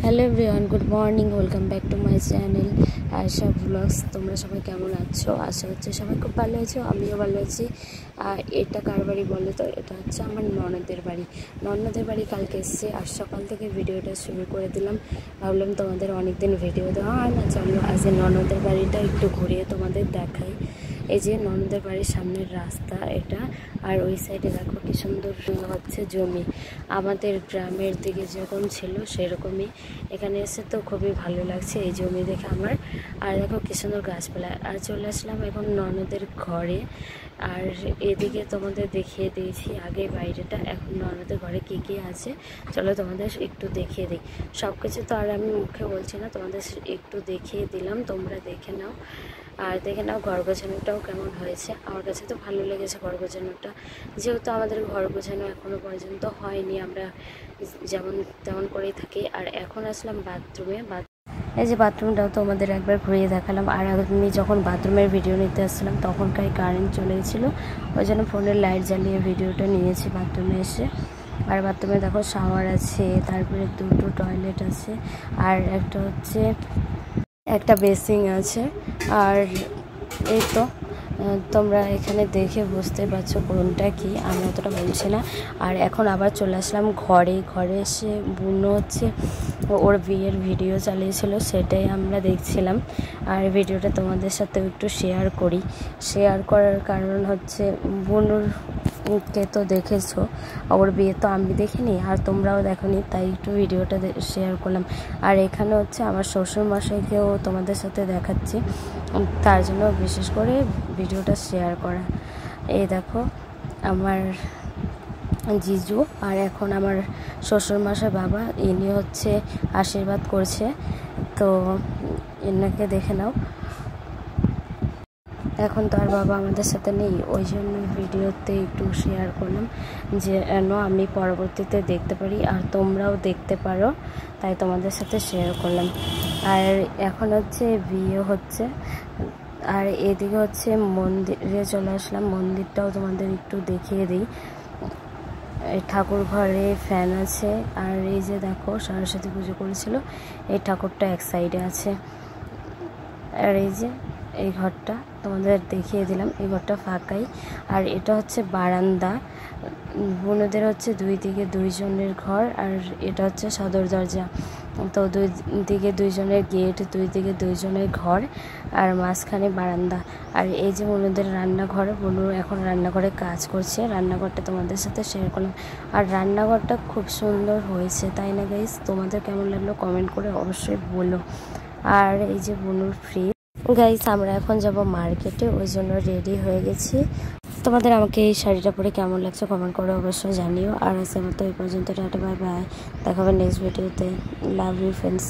Hello everyone, good morning. Welcome back to my channel Ayesha blogs. তোমরা সবাই কেমন আছো? আশা হচ্ছে সবাই খুব ভালো আছো, আমিও ভালো আছি। আর এটা কার বাড়ি বলো তো? এটা হচ্ছে আমার ননদের বাড়ি। ননদের বাড়ি কালকে এসছে আর সকাল থেকে ভিডিওটা শুরু করে দিলাম। ভাবলাম তোমাদের অনেকদিন ভিডিও দেওয়া হয় না, চলো আজ ননদের বাড়িটা একটু ঘুরিয়ে তোমাদের দেখাই। এই যে ননদের বাড়ির সামনের রাস্তা এটা, আর ওই সাইডে দেখো কি সুন্দর হচ্ছে জমি। আমাদের গ্রামের দিকে যেরকম ছিল সেরকমই এখানে এসে তো খুবই ভালো লাগছে এই জমি দেখে আমার। আর দেখো কি সুন্দর গাছপালা। আর চলে আসলাম এখন ননদের ঘরে। আর এদিকে তোমাদের দেখিয়ে দিয়েছি আগে বাইরেটা, এখন ননদের ঘরে কী কী আছে চলো তোমাদের একটু দেখিয়ে দিই। সব কিছু তো আর আমি মুখে বলছি না, তোমাদের একটু দেখিয়ে দিলাম, তোমরা দেখে নাও। আর দেখে নাও ঘর গোছানোটাও কেমন হয়েছে। আমার কাছে তো ভালো লেগেছে ঘর গোছানোটা, যেহেতু আমাদের ঘর গোছানো এখনও পর্যন্ত হয়নি, আমরা যেমন তেমন করেই থাকি। আর এখন আসলাম বাথরুমে। এই যে বাথরুমটাও তো আমাদের একবার ঘুরিয়ে দেখালাম। আর আমি যখন বাথরুমের ভিডিও নিতে আসছিলাম তখনকার কারেন্ট চলে গেছিলো, ওই জন্য ফোনের লাইট জ্বালিয়ে ভিডিওটা নিয়েছি বাথরুমে এসে। আর বাথরুমে দেখো শাওয়ার আছে, তারপরে দুটো টয়লেট আছে, আর একটা বেসিং আছে। আর এই তো তোমরা এখানে দেখে বুঝতে পারছো কোনটা কি, আমি অতটা বলছি না। আর এখন আবার চলে আসলাম ঘরে এসে বুনো হচ্ছে ওর বিয়ের ভিডিও চালিয়েছিল, সেটাই আমরা দেখছিলাম। আর ভিডিওটা তোমাদের সাথেও একটু শেয়ার করার কারণ হচ্ছে কে তো দেখেছো, ওর বিয়ে তো আমি দেখিনি আর তোমরাও দেখোনি, তাই একটু ভিডিওটা শেয়ার করলাম। আর এখানে হচ্ছে আমার শ্বশুরমশাইকেও তোমাদের সাথে দেখাচ্ছি, তার জন্য বিশেষ করে ভিডিওটা শেয়ার করা। এই দেখো আমার জিজু আর এখন আমার শ্বশুরমশাই বাবা, ইনি হচ্ছে আশীর্বাদ করছে, তো এনাকে দেখে নাও। এখন তো আর বাবা আমাদের সাথে নেই, ওই জন্য ভিডিওতে একটু শেয়ার করলাম যেন আমি পরবর্তীতে দেখতে পারি আর তোমরাও দেখতে পারো, তাই তোমাদের সাথে শেয়ার করলাম। আর এখন হচ্ছে বিয়ে হচ্ছে। আর এদিকে হচ্ছে মন্দিরে চলে আসলাম, মন্দিরটাও তোমাদের একটু দেখিয়ে দিই। এই ঠাকুর ঘরে ফ্যান আছে, আর এই যে দেখো সরস্বতী পুজো করেছিল, এই ঠাকুরটা এক সাইডে আছে। আর এই যে এই ঘরটা তোমাদের দেখিয়ে দিলাম, এই ঘরটা ফাঁকাই। আর এটা হচ্ছে বারান্দা, বোনদের হচ্ছে দুই দিকে দুইজনের ঘর, আর এটা হচ্ছে সদর দরজা, তো দুই দিকে দুইজনের গেট, দুই দিকে দুইজনের ঘর, আর মাঝখানে বারান্দা। আর এই যে বোনদের রান্নাঘর, বোনু এখন রান্নাঘরে কাজ করছে, রান্নাঘরটা তোমাদের সাথে শেয়ার করলাম। আর রান্নাঘরটা খুব সুন্দর হয়েছে, তাই না গাইস? তোমাদের কেমন লাগলো কমেন্ট করে অবশ্যই বলো। আর এই যে বোনুর ফ্রিজ। গাইস আমরা এখন যাব মার্কেটে, ওই জন্য রেডি হয়ে গেছি। তোমাদের আমাকে এই শাড়িটা পরে কেমন লাগছে কমেন্ট করে অবশ্যই জানিও। আর আজকের মতো এই পর্যন্ত, টাটা বাই বাই, দেখা হবে নেক্সট ভিডিওতে। Love you friends.